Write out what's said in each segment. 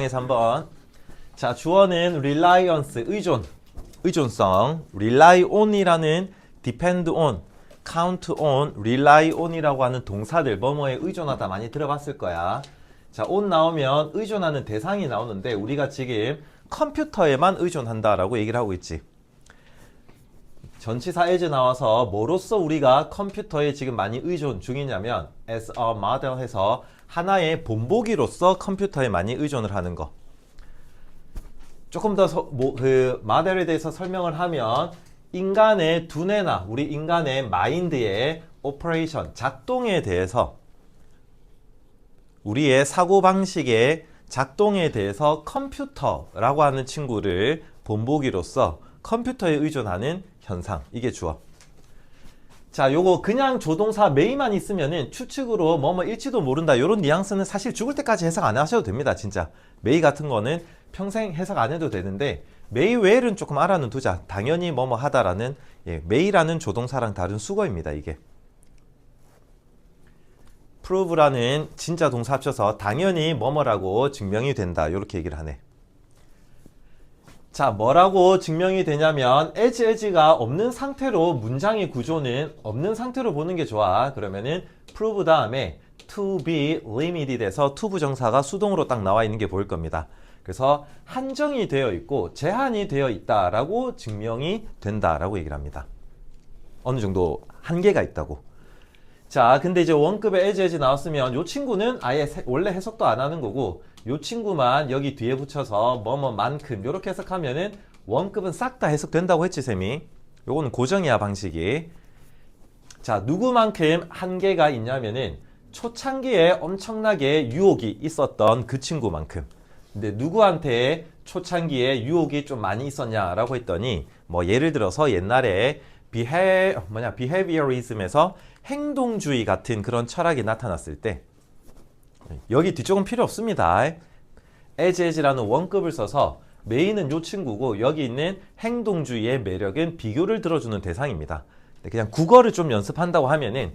3번. 자, 주어는 reliance, 의존성, rely on이라는 depend on, count on, rely on이라고 하는 동사들 뭐뭐에 의존하다 많이 들어봤을 거야. 자, on 나오면 의존하는 대상이 나오는데 우리가 지금 컴퓨터에만 의존한다라고 얘기를 하고 있지. 전치사 as 나와서 뭐로써 우리가 컴퓨터에 지금 많이 의존 중이냐면 as a model 해서 하나의 본보기로서 컴퓨터에 많이 의존을 하는 거. 조금 더 모델에 대해서 설명을 하면 인간의 두뇌나 우리 인간의 마인드의 오퍼레이션, 작동에 대해서 우리의 사고방식의 작동에 대해서 컴퓨터라고 하는 친구를 본보기로서 컴퓨터에 의존하는 현상. 이게 주어. 자, 요거 그냥 조동사 may만 있으면은 추측으로 뭐뭐일지도 모른다. 요런 뉘앙스는 사실 죽을 때까지 해석 안 하셔도 됩니다. 진짜. may 같은 거는 평생 해석 안 해도 되는데 may 외에는 조금 알아는 두자. 당연히 뭐뭐 하다라는 may라는 조동사랑 다른 수거입니다. 이게. prove라는 진짜 동사 합쳐서 당연히 뭐뭐라고 증명이 된다. 요렇게 얘기를 하네. 자, 뭐라고 증명이 되냐면 as가 없는 상태로 문장의 구조는 없는 상태로 보는 게 좋아. 그러면은 prove 다음에 to be limited 에서 to 부정사가 수동으로 딱 나와 있는 게 보일 겁니다. 그래서 한정이 되어 있고 제한이 되어 있다라고 증명이 된다라고 얘기를 합니다. 어느 정도 한계가 있다고. 자, 근데 이제 원급의 as 나왔으면 요 친구는 아예 원래 해석도 안 하는 거고 요 친구만 여기 뒤에 붙여서 뭐뭐만큼 요렇게 해석하면은 원급은 싹 다 해석된다고 했지 쌤이. 요거는 고정이야 방식이. 자, 누구만큼 한계가 있냐면은 초창기에 엄청나게 유혹이 있었던 그 친구만큼. 근데 누구한테 초창기에 유혹이 좀 많이 있었냐라고 했더니 뭐 예를 들어서 옛날에 behaviorism에서 행동주의 같은 그런 철학이 나타났을 때 여기 뒤쪽은 필요 없습니다. as라는 원급을 써서 may는 요 친구고 여기 있는 행동주의의 매력은 비교를 들어주는 대상입니다. 그냥 국어를 좀 연습한다고 하면은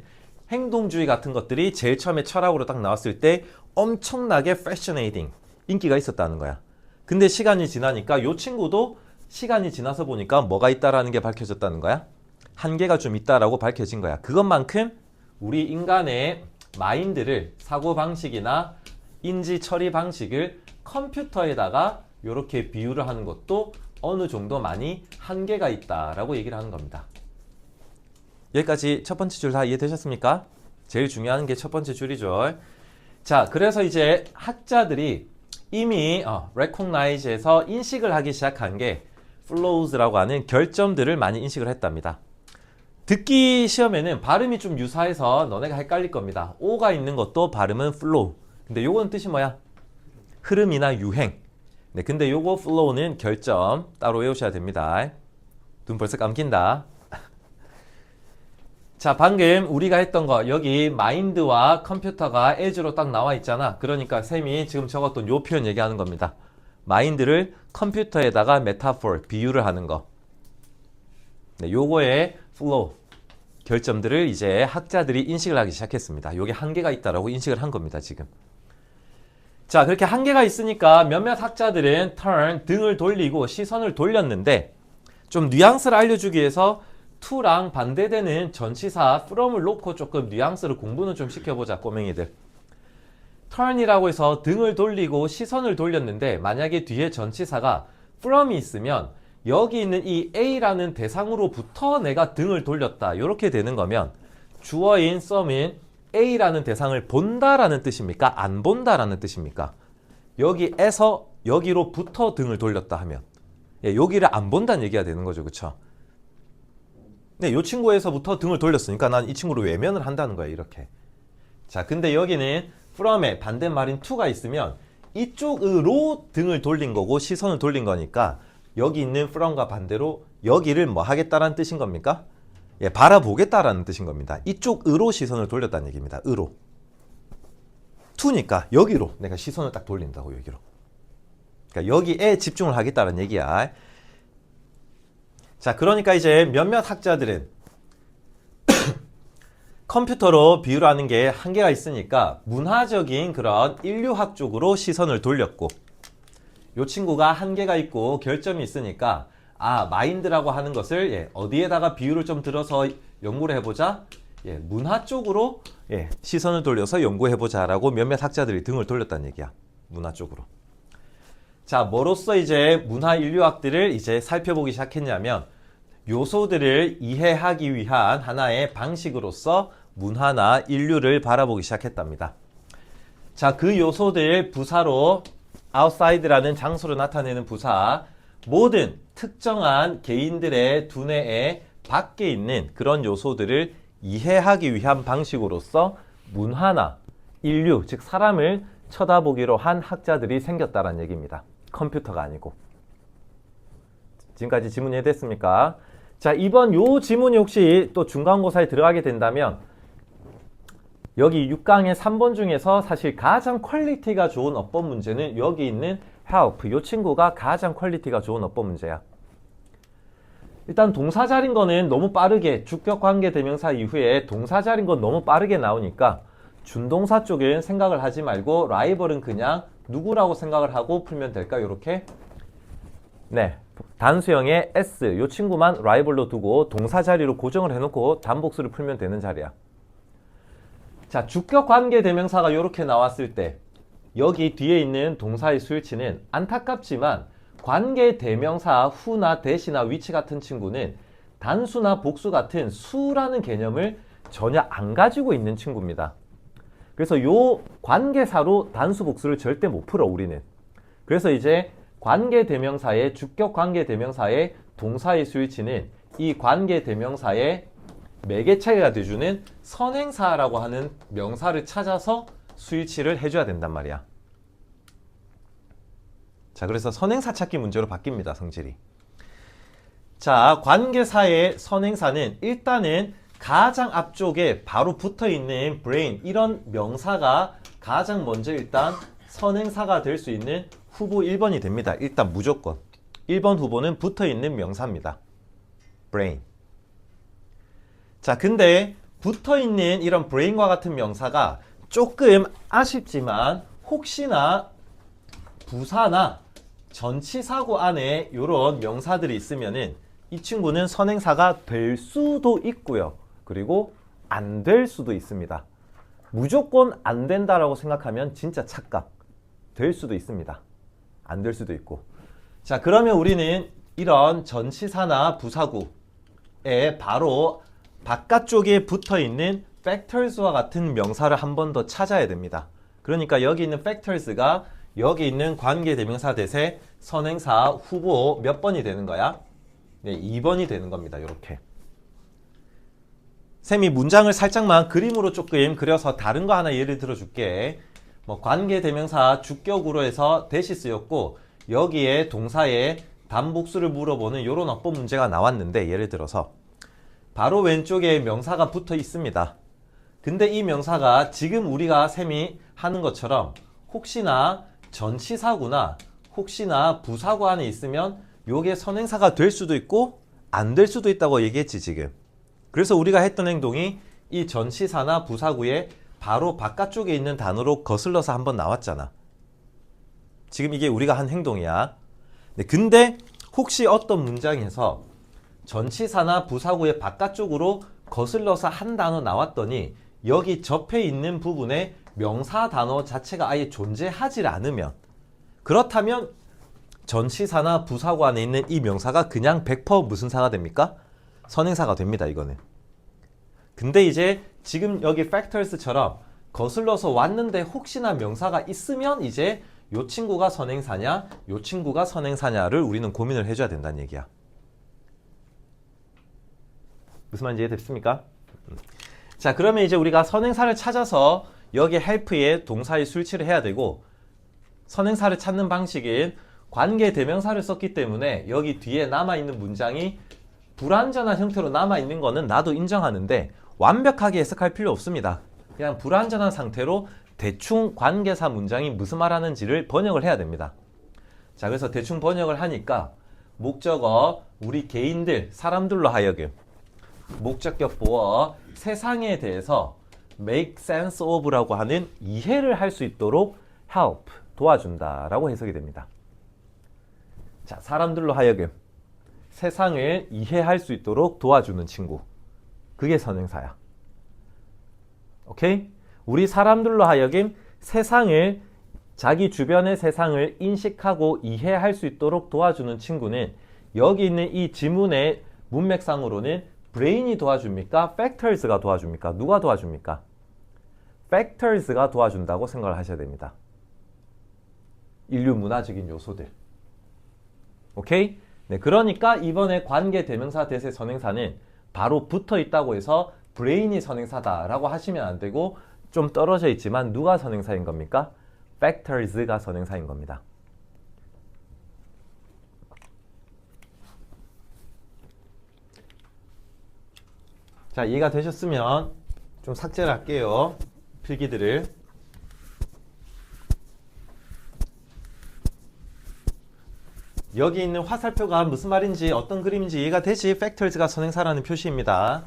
행동주의 같은 것들이 제일 처음에 철학으로 딱 나왔을 때 엄청나게 fascinating, 인기가 있었다는 거야. 근데 시간이 지나니까 요 친구도 시간이 지나서 보니까 뭐가 있다라는 게 밝혀졌다는 거야. 한계가 좀 있다라고 밝혀진 거야. 그것만큼 우리 인간의 마인드를 사고방식이나 인지 처리 방식을 컴퓨터에다가 이렇게 비유를 하는 것도 어느 정도 많이 한계가 있다라고 얘기를 하는 겁니다. 여기까지 첫 번째 줄 다 이해되셨습니까? 제일 중요한 게 첫 번째 줄이죠. 자, 그래서 이제 학자들이 이미 recognize에서 인식을 하기 시작한 게 flows라고 하는 결점들을 많이 인식을 했답니다. 듣기 시험에는 발음이 좀 유사해서 너네가 헷갈릴 겁니다. O가 있는 것도 발음은 flow. 근데 요건 뜻이 뭐야? 흐름이나 유행. 네, 근데 요거 flow는 결점. 따로 외우셔야 됩니다. 눈 벌써 감긴다. 자, 방금 우리가 했던 거 여기 마인드와 컴퓨터가 as로 딱 나와 있잖아. 그러니까 쌤이 지금 적었던 요 표현 얘기하는 겁니다. 마인드를 컴퓨터에다가 메타포, 비유를 하는 거. 네, 요거의 flow, 결점들을 이제 학자들이 인식을 하기 시작했습니다. 요게 한계가 있다라고 인식을 한 겁니다, 지금. 자, 그렇게 한계가 있으니까 몇몇 학자들은 turn, 등을 돌리고 시선을 돌렸는데 좀 뉘앙스를 알려주기 위해서 to랑 반대되는 전치사 from을 놓고 조금 뉘앙스를 공부는 좀 시켜보자, 꼬맹이들. turn이라고 해서 등을 돌리고 시선을 돌렸는데 만약에 뒤에 전치사가 from이 있으면 여기 있는 이 A라는 대상으로부터 내가 등을 돌렸다. 이렇게 되는 거면 주어인 some인 A라는 대상을 본다라는 뜻입니까? 안 본다라는 뜻입니까? 여기에서 여기로부터 등을 돌렸다 하면 여기를 안 본다는 얘기가 되는 거죠. 그쵸? 네, 이 친구에서부터 등을 돌렸으니까 난 이 친구를 외면을 한다는 거야. 이렇게. 자, 근데 여기는 from의 반대말인 to가 있으면 이쪽으로 등을 돌린 거고 시선을 돌린 거니까 여기 있는 from과 반대로 여기를 뭐 하겠다라는 뜻인 겁니까? 예, 바라보겠다라는 뜻인 겁니다. 이쪽으로 시선을 돌렸다는 얘기입니다. 으로. to니까 여기로 내가 시선을 딱 돌린다고 여기로. 그러니까 여기에 집중을 하겠다는 얘기야. 자, 그러니까 이제 몇몇 학자들은 컴퓨터로 비유를 하는 게 한계가 있으니까 문화적인 그런 인류학 쪽으로 시선을 돌렸고 요 친구가 한계가 있고 결점이 있으니까 마인드라고 하는 것을 어디에다가 비유를 좀 들어서 연구를 해보자. 문화 쪽으로 시선을 돌려서 연구해보자 라고 몇몇 학자들이 등을 돌렸다는 얘기야. 문화 쪽으로. 자, 뭐로써 이제 문화 인류학들을 이제 살펴보기 시작했냐면 요소들을 이해하기 위한 하나의 방식으로서 문화나 인류를 바라보기 시작했답니다. 자, 그 요소들 부사로 outside라는 장소로 나타내는 부사, 모든 특정한 개인들의 두뇌에 밖에 있는 그런 요소들을 이해하기 위한 방식으로서 문화나 인류, 즉 사람을 쳐다보기로 한 학자들이 생겼다는 얘기입니다. 컴퓨터가 아니고. 지금까지 지문 이해됐습니까? 자, 이번 요 지문이 혹시 또 중간고사에 들어가게 된다면 여기 6강의 3번 중에서 사실 가장 퀄리티가 좋은 어법 문제는 여기 있는 help, 요 친구가 가장 퀄리티가 좋은 어법 문제야. 일단 동사자린 거는 너무 빠르게 주격관계대명사 이후에 동사자린 건 너무 빠르게 나오니까 준동사 쪽은 생각을 하지 말고 라이벌은 그냥 누구라고 생각을 하고 풀면 될까? 요렇게 네, 단수형의 S 요 친구만 라이벌로 두고 동사 자리로 고정을 해놓고 단복수를 풀면 되는 자리야. 자, 주격관계대명사가 요렇게 나왔을 때 여기 뒤에 있는 동사의 수일치는 안타깝지만 관계대명사 후나 대시나 위치 같은 친구는 단수나 복수 같은 수라는 개념을 전혀 안 가지고 있는 친구입니다. 그래서 요 관계사로 단수 복수를 절대 못 풀어 우리는. 그래서 이제 관계대명사의 주격관계대명사의 동사의 수일치는 이 관계대명사의 매개체가 돼주는 선행사라고 하는 명사를 찾아서 수일치를 해줘야 된단 말이야. 자, 그래서 선행사 찾기 문제로 바뀝니다, 성질이. 자, 관계사의 선행사는 일단은 가장 앞쪽에 바로 붙어있는 brain, 이런 명사가 가장 먼저 일단 선행사가 될 수 있는 후보 1번이 됩니다. 일단 무조건. 1번 후보는 붙어있는 명사입니다. brain. 자, 근데 붙어있는 이런 brain과 같은 명사가 조금 아쉽지만 혹시나 부사나 전치사구 안에 이런 명사들이 있으면은 이 친구는 선행사가 될 수도 있고요. 그리고 안 될 수도 있습니다. 무조건 안 된다라고 생각하면 진짜 착각. 될 수도 있습니다. 안 될 수도 있고. 자, 그러면 우리는 이런 전치사나 부사구에 바로 바깥쪽에 붙어있는 factors와 같은 명사를 한 번 더 찾아야 됩니다. 그러니까 여기 있는 factors가 여기 있는 관계대명사 대세 선행사 후보 몇 번이 되는 거야? 네, 2번이 되는 겁니다. 이렇게. 쌤이 문장을 살짝만 그림으로 조금 그려서 다른 거 하나 예를 들어줄게. 뭐 관계대명사 주격으로 해서 대시 쓰였고 여기에 동사에 단복수를 물어보는 이런 어법 문제가 나왔는데 예를 들어서 바로 왼쪽에 명사가 붙어 있습니다. 근데 이 명사가 지금 우리가 쌤이 하는 것처럼 혹시나 전치사구나 혹시나 부사구 안에 있으면 요게 선행사가 될 수도 있고 안 될 수도 있다고 얘기했지 지금. 그래서 우리가 했던 행동이 이 전치사나 부사구에 바로 바깥쪽에 있는 단어로 거슬러서 한번 나왔잖아. 지금 이게 우리가 한 행동이야. 네, 근데 혹시 어떤 문장에서 전치사나 부사구의 바깥쪽으로 거슬러서 한 단어 나왔더니 여기 접해 있는 부분에 명사 단어 자체가 아예 존재하지 않으면, 그렇다면 전치사나 부사구 안에 있는 이 명사가 그냥 100% 무슨 사가 됩니까? 선행사가 됩니다. 이거는. 근데 이제 지금 여기 factors처럼 거슬러서 왔는데 혹시나 명사가 있으면 이제 요 친구가 선행사냐 요 친구가 선행사냐를 우리는 고민을 해줘야 된다는 얘기야. 무슨 말인지 이해됐습니까? 자, 그러면 이제 우리가 선행사를 찾아서 여기 help에 동사의 수일치를 해야 되고, 선행사를 찾는 방식인 관계대명사를 썼기 때문에 여기 뒤에 남아있는 문장이 불완전한 형태로 남아있는 거는 나도 인정하는데 완벽하게 해석할 필요 없습니다. 그냥 불완전한 상태로 대충 관계사 문장이 무슨 말 하는지를 번역을 해야 됩니다. 자, 그래서 대충 번역을 하니까 목적어, 우리 개인들, 사람들로 하여금 목적격 보어, 세상에 대해서 make sense of라고 하는 이해를 할 수 있도록 help, 도와준다 라고 해석이 됩니다. 자, 사람들로 하여금 세상을 이해할 수 있도록 도와주는 친구. 그게 선행사야. 오케이? 우리 사람들로 하여금 세상을, 자기 주변의 세상을 인식하고 이해할 수 있도록 도와주는 친구는 여기 있는 이 지문의 문맥상으로는 브레인이 도와줍니까? 팩터즈가 도와줍니까? 누가 도와줍니까? 팩터즈가 도와준다고 생각을 하셔야 됩니다. 인류 문화적인 요소들. 오케이? 네, 그러니까 이번에 관계 대명사 대세 선행사는 바로 붙어 있다고 해서 브레인이 선행사다라고 하시면 안 되고 좀 떨어져 있지만 누가 선행사인 겁니까? factors가 선행사인 겁니다. 자, 이해가 되셨으면 좀 삭제를 할게요. 필기들을. 여기 있는 화살표가 무슨 말인지 어떤 그림인지 이해가 되지? factors가 선행사라는 표시입니다.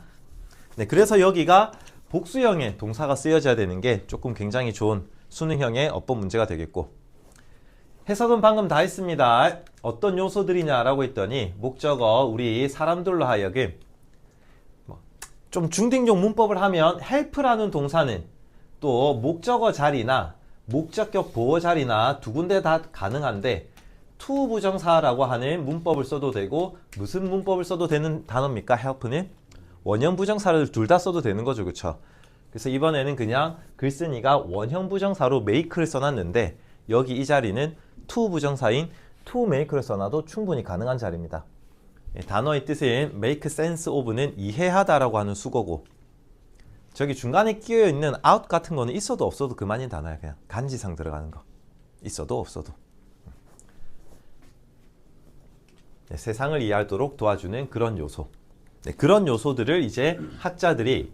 네, 그래서 여기가 복수형의 동사가 쓰여져야 되는 게 조금 굉장히 좋은 수능형의 어법 문제가 되겠고, 해석은 방금 다 했습니다. 어떤 요소들이냐라고 했더니 목적어, 우리 사람들로 하여금 좀 중딩용 문법을 하면 help라는 동사는 또 목적어 자리나 목적격 보어 자리나 두 군데 다 가능한데 to 부정사라고 하는 문법을 써도 되고, 무슨 문법을 써도 되는 단어입니까? help는 원형 부정사를 둘 다 써도 되는 거죠. 그쵸? 그래서 이번에는 그냥 글쓴이가 원형 부정사로 make를 써놨는데 여기 이 자리는 to 부정사인 to make를 써놔도 충분히 가능한 자리입니다. 단어의 뜻은 make sense of는 이해하다라고 하는 수거고, 저기 중간에 끼어있는 out 같은 거는 있어도 없어도 그만인 단어야. 그냥 간지상 들어가는 거. 있어도 없어도. 네, 세상을 이해하도록 도와주는 그런 요소. 네, 그런 요소들을 이제 학자들이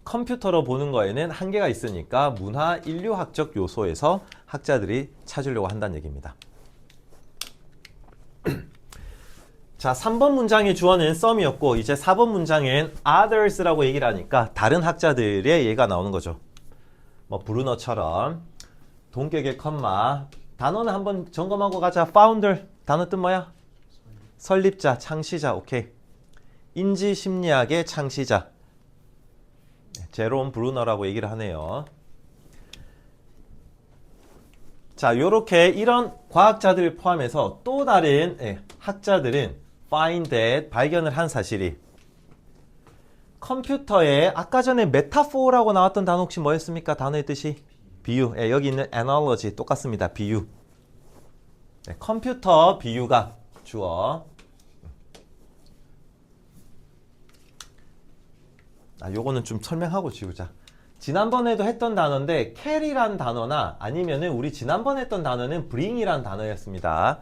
컴퓨터로 보는 거에는 한계가 있으니까 문화 인류학적 요소에서 학자들이 찾으려고 한다는 얘기입니다. 자, 3번 문장의 주어는 some이었고 이제 4번 문장은 others라고 얘기를 하니까 다른 학자들의 얘기가 나오는 거죠. 뭐 브루너처럼 동격의 컴마, 단어는 한번 점검하고 가자. founder 단어 뜻 뭐야? 설립자, 창시자. 오케이. 인지 심리학의 창시자 제롬 브루너라고 얘기를 하네요. 자, 요렇게 이런 과학자들을 포함해서 또 다른 학자들은 find that, 발견을 한 사실이 컴퓨터에 아까 전에 메타포라고 나왔던 단어 혹시 뭐였습니까? 단어의 뜻이 비유. 여기 있는 analogy 똑같습니다. 비유. 컴퓨터 비유가 주어. 요거는 좀 설명하고 지우자. 지난번에도 했던 단어인데 carry라는 단어나 아니면은 우리 지난번에 했던 단어는 bring이라는 단어였습니다.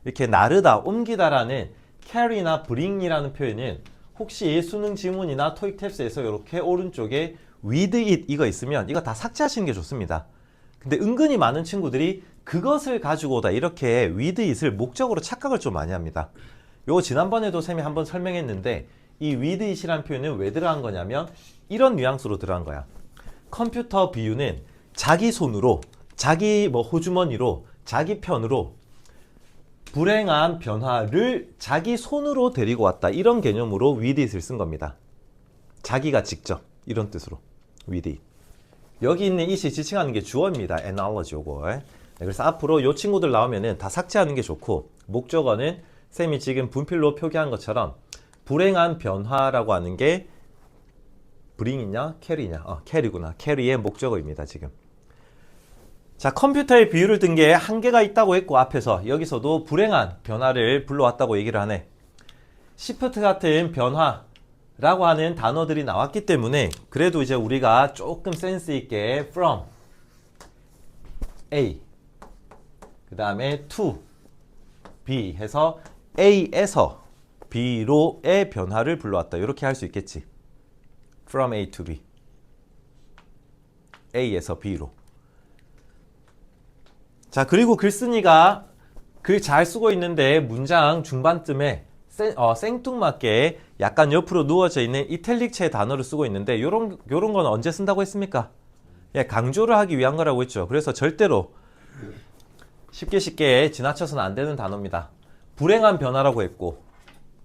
이렇게 나르다, 옮기다라는 carry나 bring이라는 표현은 혹시 수능 지문이나 토익 탭스에서 이렇게 오른쪽에 with it 이거 있으면 이거 다 삭제하시는 게 좋습니다. 근데 은근히 많은 친구들이 그것을 가지고 오다 이렇게 with it을 목적으로 착각을 좀 많이 합니다. 요거 지난번에도 쌤이 한번 설명했는데 이 with it이라는 표현은 왜 들어간 거냐면 이런 뉘앙스로 들어간 거야. 컴퓨터 비유는 자기 손으로, 자기 호주머니로, 자기 편으로 불행한 변화를 자기 손으로 데리고 왔다. 이런 개념으로 with it을 쓴 겁니다. 자기가 직접 이런 뜻으로 with it. 여기 있는 it이 지칭하는 게 주어입니다. analogy 요거. 네, 그래서 앞으로 요 친구들 나오면은 다 삭제하는 게 좋고, 목적어는 쌤이 지금 분필로 표기한 것처럼 불행한 변화라고 하는 게 bring이냐 carry냐? carry구나. carry의 목적어입니다. 지금. 자, 컴퓨터의 비유를 든 게 한계가 있다고 했고 앞에서 여기서도 불행한 변화를 불러왔다고 얘기를 하네. 시프트 같은 변화라고 하는 단어들이 나왔기 때문에 그래도 이제 우리가 조금 센스 있게 from A 그 다음에 to B 해서 A에서 B로의 변화를 불러왔다. 이렇게 할 수 있겠지. From A to B. A에서 B로. 자, 그리고 글쓴이가 글 잘 쓰고 있는데 문장 중반쯤에 생뚱맞게 약간 옆으로 누워져 있는 이탈릭체 단어를 쓰고 있는데 요런 건 언제 쓴다고 했습니까? 강조를 하기 위한 거라고 했죠. 그래서 절대로 쉽게 지나쳐서는 안 되는 단어입니다. 불행한 변화라고 했고,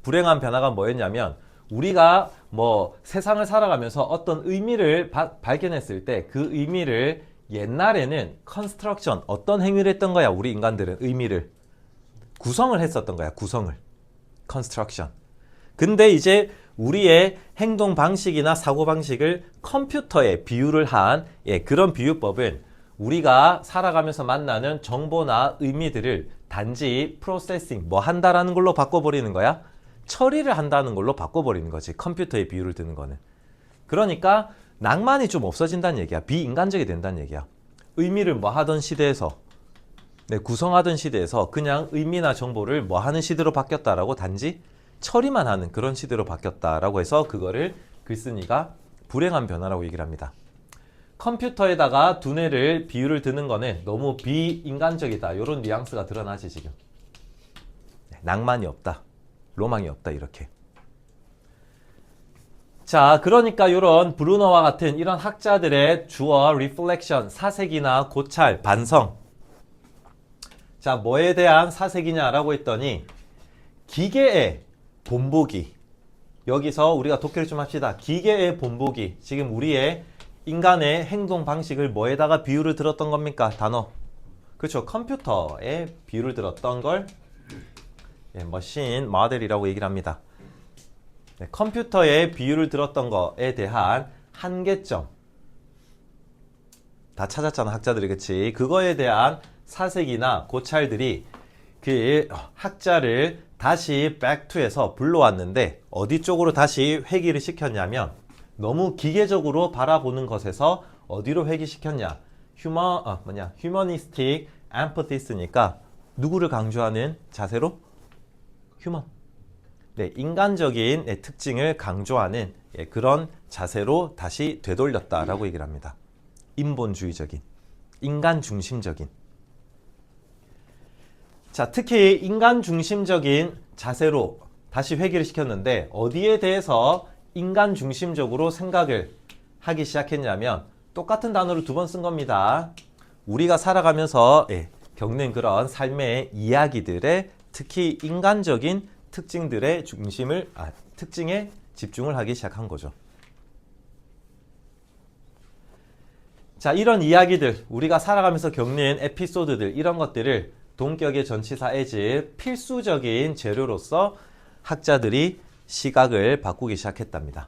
불행한 변화가 뭐였냐면 우리가 뭐 세상을 살아가면서 어떤 의미를 발견했을 때 그 의미를 옛날에는 construction, 어떤 행위를 했던 거야? 우리 인간들은 의미를 구성을 했었던 거야. 구성을. construction. 근데 이제 우리의 행동 방식이나 사고 방식을 컴퓨터에 비유를 한 그런 비유법은 우리가 살아가면서 만나는 정보나 의미들을 단지 프로세싱, 뭐 한다라는 걸로 바꿔버리는 거야. 처리를 한다는 걸로 바꿔버리는 거지. 컴퓨터에 비유를 드는 거는. 그러니까 낭만이 좀 없어진다는 얘기야. 비인간적이 된다는 얘기야. 의미를 뭐 하던 시대에서, 구성하던 시대에서 그냥 의미나 정보를 뭐 하는 시대로 바뀌었다라고 단지 처리만 하는 그런 시대로 바뀌었다라고 해서 그거를 글쓴이가 불행한 변화라고 얘기를 합니다. 컴퓨터에다가 두뇌를 비유를 드는 거는 너무 비인간적이다. 이런 뉘앙스가 드러나지 지금. 낭만이 없다. 로망이 없다. 이렇게. 자, 그러니까 이런 브루너와 같은 이런 학자들의 주어, 리플렉션, 사색이나 고찰, 반성. 자, 뭐에 대한 사색이냐라고 했더니 기계의 본보기. 여기서 우리가 독해를 좀 합시다. 기계의 본보기. 지금 우리의 인간의 행동 방식을 뭐에다가 비유를 들었던 겁니까? 단어. 그렇죠. 컴퓨터에 비유를 들었던 걸 머신 모델이라고 얘기를 합니다. 컴퓨터에 비유를 들었던 거에 대한 한계점. 다 찾았잖아, 학자들이. 그치? 그거에 대한 사색이나 고찰들이 그 학자를 다시 백투에서 불러왔는데 어디 쪽으로 다시 회귀를 시켰냐면 너무 기계적으로 바라보는 것에서 어디로 회귀시켰냐? 휴머니스틱 엠퍼티스니까 누구를 강조하는 자세로? 휴먼. 인간적인 특징을 강조하는 그런 자세로 다시 되돌렸다라고 얘기를 합니다. 인본주의적인, 인간 중심적인. 자, 특히 인간 중심적인 자세로 다시 회귀를 시켰는데 어디에 대해서 인간 중심적으로 생각을 하기 시작했냐면 똑같은 단어를 두 번 쓴 겁니다. 우리가 살아가면서 겪는 그런 삶의 이야기들에 특히 인간적인 특징들의 특징에 집중을 하기 시작한 거죠. 자, 이런 이야기들, 우리가 살아가면서 겪는 에피소드들, 이런 것들을 동격의 전치사 as 필수적인 재료로서 학자들이 시각을 바꾸기 시작했답니다.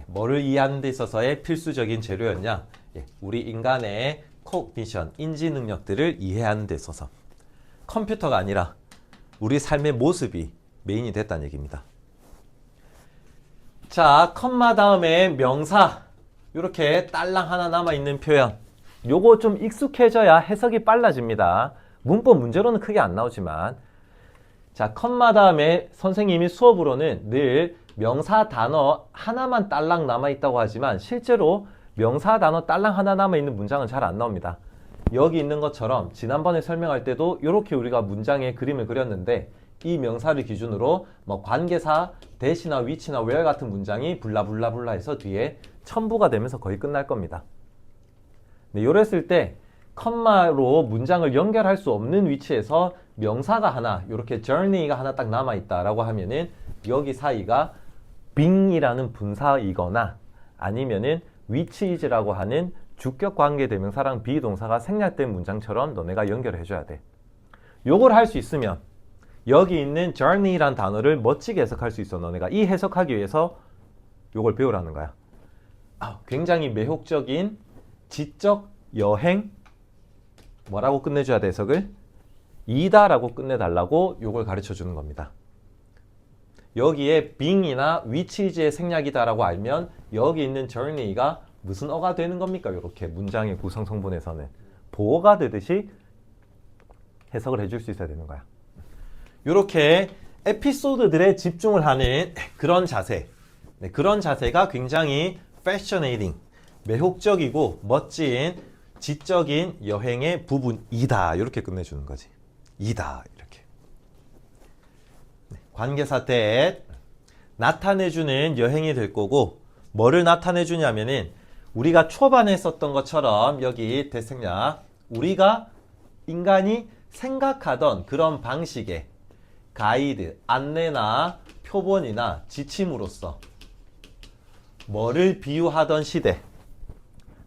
뭐를 이해하는 데 있어서의 필수적인 재료였냐? 우리 인간의 cognition, 인지 능력들을 이해하는 데 있어서 컴퓨터가 아니라 우리 삶의 모습이 메인이 됐다는 얘기입니다. 자, 컴마 다음에 명사, 이렇게 딸랑 하나 남아있는 표현, 요거 좀 익숙해져야 해석이 빨라집니다. 문법 문제로는 크게 안 나오지만, 자, 컴마 다음에 선생님이 수업으로는 늘 명사 단어 하나만 딸랑 남아있다고 하지만 실제로 명사 단어 딸랑 하나 남아있는 문장은 잘 안 나옵니다. 여기 있는 것처럼 지난번에 설명할 때도 이렇게 우리가 문장에 그림을 그렸는데 이 명사를 기준으로 뭐 관계사, 대시나 위치나 where 같은 문장이 블라블라블라 해서 뒤에 첨부가 되면서 거의 끝날 겁니다. 이랬을 때 컴마로 문장을 연결할 수 없는 위치에서 명사가 하나, 이렇게 journey가 하나 딱 남아있다라고 하면은 여기 사이가 being이라는 분사이거나 아니면은 which is라고 하는 주격 관계 대명사랑 비동사가 생략된 문장처럼 너네가 연결을 해줘야 돼. 요걸 할 수 있으면 여기 있는 journey란 단어를 멋지게 해석할 수 있어. 너네가 이 해석하기 위해서 요걸 배우라는 거야. 굉장히 매혹적인 지적 여행, 뭐라고 끝내줘야 돼, 해석을? 이다라고 끝내달라고 요걸 가르쳐 주는 겁니다. 여기에 being이나 which is의 생략이다라고 알면 여기 있는 journey가 무슨 어가 되는 겁니까? 이렇게 문장의 구성 성분에서는 보어가 되듯이 해석을 해줄 수 있어야 되는 거야. 이렇게 에피소드들에 집중을 하는 그런 자세, 그런 자세가 굉장히 fascinating, 매혹적이고 멋진 지적인 여행의 부분이다. 이렇게 끝내주는 거지. 이다. 이렇게. 관계사 that 나타내주는 여행이 될 거고, 뭐를 나타내주냐면은 우리가 초반에 썼던 것처럼 여기 대생략, 우리가 인간이 생각하던 그런 방식의 가이드, 안내나 표본이나 지침으로써 뭐를 비유하던 시대,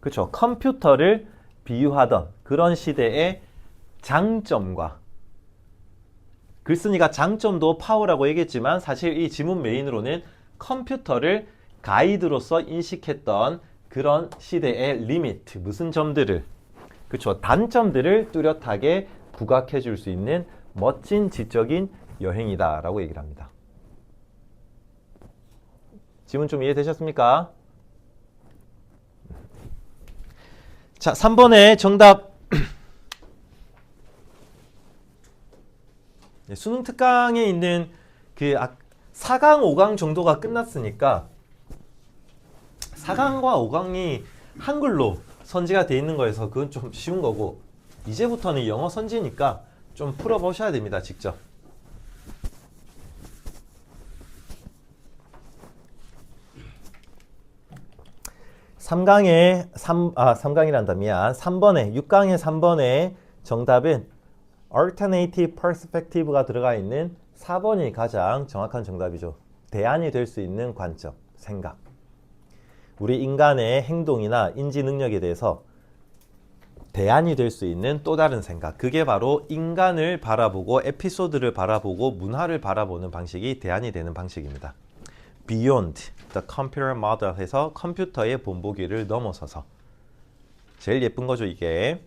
그렇죠? 컴퓨터를 비유하던 그런 시대의 장점과, 글쓴이가 장점도 파워라고 얘기했지만 사실 이 지문 메인으로는 컴퓨터를 가이드로서 인식했던 그런 시대의 리미트, 무슨 점들을, 그렇죠? 단점들을 뚜렷하게 부각해 줄 수 있는 멋진 지적인 여행이다 라고 얘기를 합니다. 지문 좀 이해되셨습니까? 자, 3번의 정답. 수능 특강에 있는 그 4강, 5강 정도가 끝났으니까 4강과 5강이 한글로 선지가 돼 있는 거여서 그건 좀 쉬운 거고, 이제부터는 영어 선지니까 좀 풀어보셔야 됩니다, 직접. 3강이란다, 미안. 3번에, 6강의 3번의 정답은 alternative perspective가 들어가 있는 4번이 가장 정확한 정답이죠. 대안이 될 수 있는 관점, 생각. 우리 인간의 행동이나 인지 능력에 대해서 대안이 될 수 있는 또 다른 생각. 그게 바로 인간을 바라보고 에피소드를 바라보고 문화를 바라보는 방식이 대안이 되는 방식입니다. Beyond the computer model 해서 컴퓨터의 본보기를 넘어서서. 제일 예쁜 거죠, 이게.